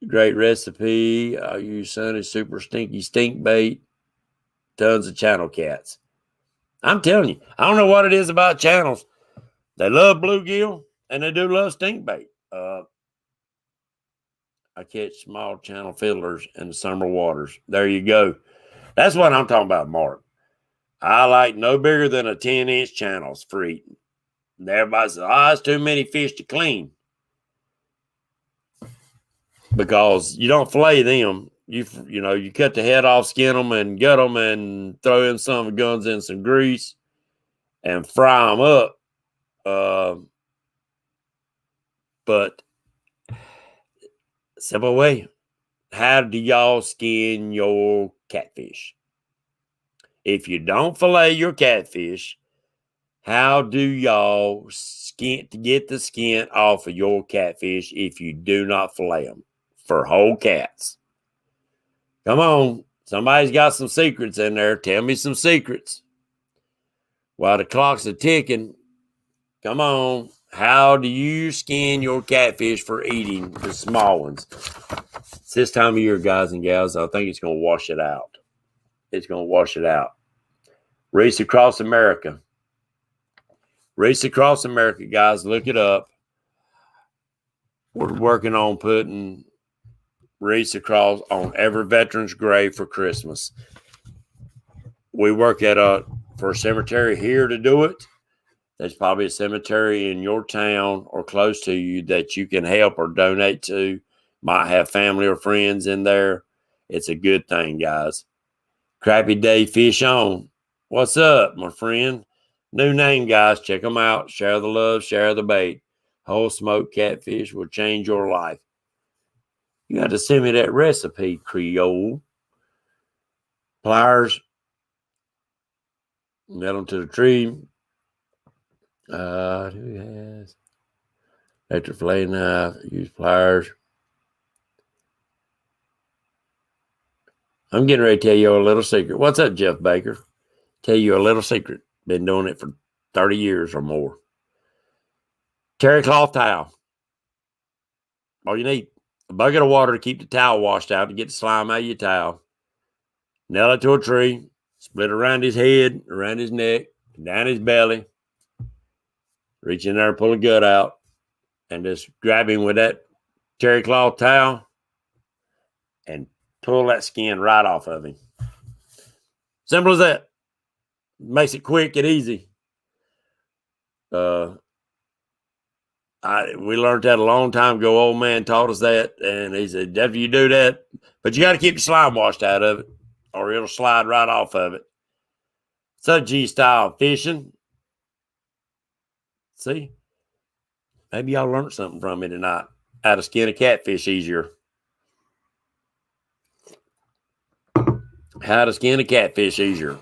Great recipe. I'll use Sonny's super stinky stink bait. Tons of channel cats. I'm telling you, I don't know what it is about channels. They love bluegill and they do love stink bait. I catch small channel fiddlers in the summer waters. There you go. That's what I'm talking about, Mark. I like no bigger than a 10-inch channels for eating. And everybody says, it's too many fish to clean. Because you don't fillet them. You cut the head off, skin them, and gut them, and throw in some guns in some grease and fry them up. But simple way, how do y'all skin your catfish? If you don't fillet your catfish, how do y'all get the skin off of your catfish if you do not fillet them for whole cats? Come on. Somebody's got some secrets in there. Tell me some secrets. While the clock's a-ticking, come on. How do you skin your catfish for eating the small ones? It's this time of year, guys and gals. I think it's going to wash it out. It's going to wash it out. Reefs Across America. Reefs Across America, guys. Look it up. We're working on putting reefs across on every veteran's grave for Christmas. We work for a cemetery here to do it. There's probably a cemetery in your town or close to you that you can help or donate to. Might have family or friends in there. It's a good thing, guys. Crappy day, fish on. What's up, my friend? New name, guys. Check them out. Share the love, share the bait. Whole smoked catfish will change your life. You got to send me that recipe, Creole. Pliers. Nail them to the tree. Who has electric fillet knife? Use pliers. I'm getting ready to tell you a little secret. What's up, Jeff Baker? Tell you a little secret. Been doing it for 30 years or more. Terry cloth towel. All you need. A bucket of water to keep the towel washed out, to get the slime out of your towel. Nail it to a tree. Split around his head, around his neck, down his belly. Reach in there, pull the gut out, and just grab him with that terry cloth towel and pull that skin right off of him. Simple as that. Makes it quick and easy. We learned that a long time ago. Old man taught us that, and he said, after you do that, but you got to keep the slime washed out of it, or it'll slide right off of it. So G-style fishing. See? Maybe y'all learned something from me tonight. How to skin a catfish easier. How to skin a catfish easier.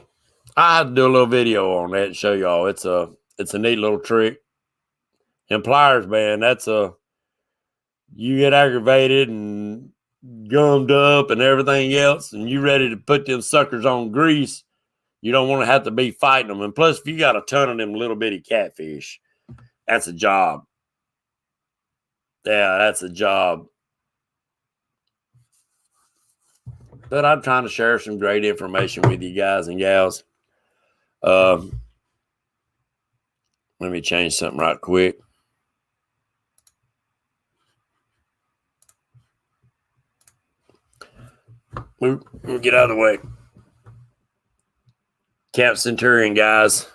I had to do a little video on that and show y'all. It's a neat little trick. And pliers, man, you get aggravated and gummed up and everything else, and you ready to put them suckers on grease. You don't want to have to be fighting them. And plus, if you got a ton of them little bitty catfish, that's a job. Yeah, that's a job. But I'm trying to share some great information with you guys and gals. Let me change something right quick. We'll get out of the way. Camp Centurion, guys.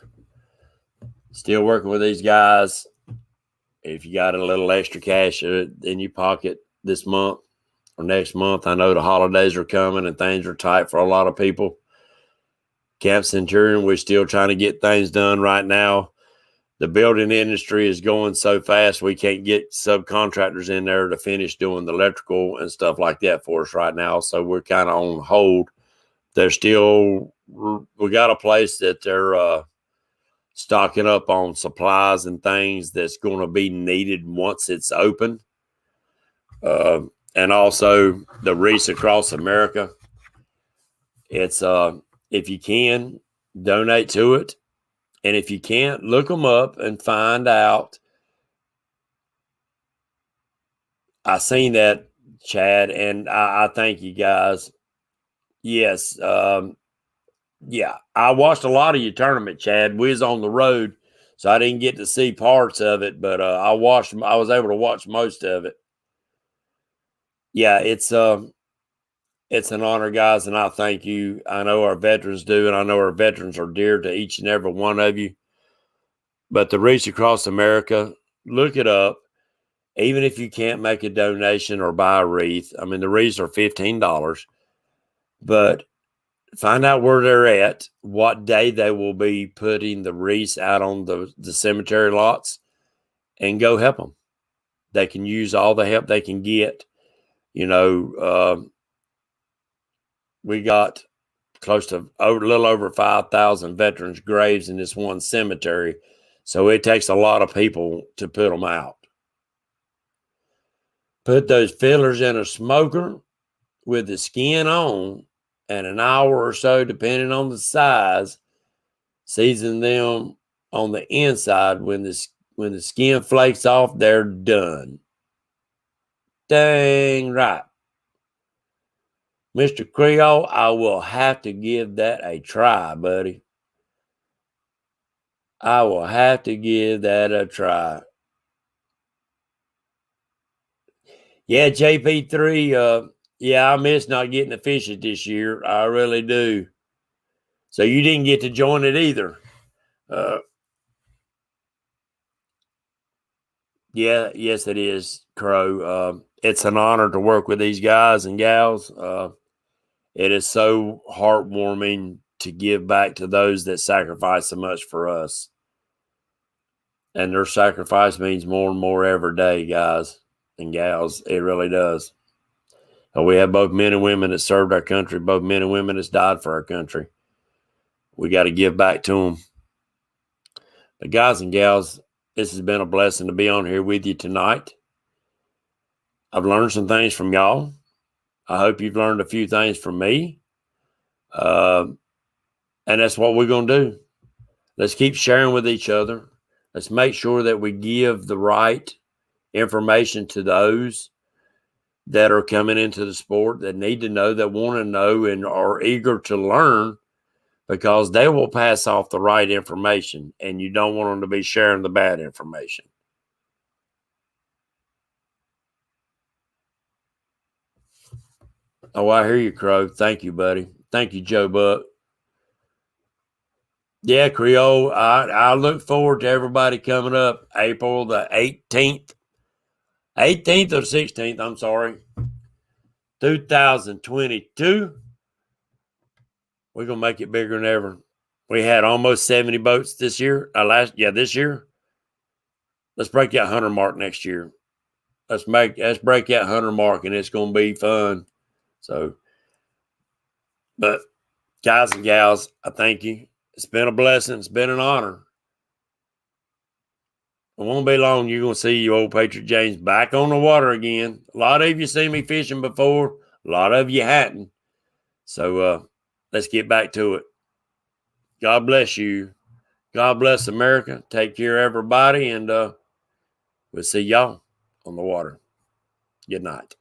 Still working with these guys. If you got a little extra cash in your pocket this month or next month, I know the holidays are coming and things are tight for a lot of people. Camp Centurion, we're still trying to get things done right now. The building industry is going so fast, we can't get subcontractors in there to finish doing the electrical and stuff like that for us right now. So we're kind of on hold. We got a place that they're stocking up on supplies and things that's going to be needed once it's open. And also the Reefs Across America. It's, if you can, donate to it. And if you can't, look them up and find out. I seen that, Chad, and I thank you guys. Yes. Yeah, I watched a lot of your tournament, Chad. We was on the road, so I didn't get to see parts of it, but I was able to watch most of it. Yeah, it's an honor, guys, and I thank you. I know our veterans do, and I know our veterans are dear to each and every one of you. But the Reefs Across America, look it up. Even if you can't make a donation or buy a wreath, I mean, the wreaths are $15, but find out where they're at, what day they will be putting the wreaths out on the cemetery lots, and go help them. They can use all the help they can get. You know, we got close to a little over 5,000 veterans' graves in this one cemetery. So it takes a lot of people to put them out. Put those fillers in a smoker with the skin on, and an hour or so, depending on the size, season them on the inside. When the skin flakes off, they're done. Dang right. Mr. Creole, I will have to give that a try, buddy. I will have to give that a try. Yeah, JP3, yeah, I miss not getting to fish it this year. I really do. So you didn't get to join it either. Yeah, yes, it is, Crow. It's an honor to work with these guys and gals. It is so heartwarming to give back to those that sacrifice so much for us. And their sacrifice means more and more every day, guys and gals. It really does. We have both men and women that served our country, both men and women that's died for our country. We got to give back to them. But guys and gals, this has been a blessing to be on here with you tonight. I've learned some things from y'all. I hope you've learned a few things from me. And that's what we're going to do. Let's keep sharing with each other. Let's make sure that we give the right information to those that are coming into the sport, that need to know, that want to know, and are eager to learn, because they will pass off the right information, and you don't want them to be sharing the bad information. Oh, I hear you, Crow. Thank you, buddy. Thank you, Joe Buck. Yeah, Creole, I look forward to everybody coming up April the 18th. 18th or 16th, I'm sorry. 2022. We're going to make it bigger than ever. We had almost 70 boats this year. This year. Let's break that 100 mark next year. Let's break that 100 mark, and it's going to be fun. So, but guys and gals, I thank you. It's been a blessing. It's been an honor. It won't be long. You're going to see you old Patriot James back on the water again. A lot of you seen me fishing before. A lot of you hadn't. So let's get back to it. God bless you. God bless America. Take care, everybody. And we'll see y'all on the water. Good night.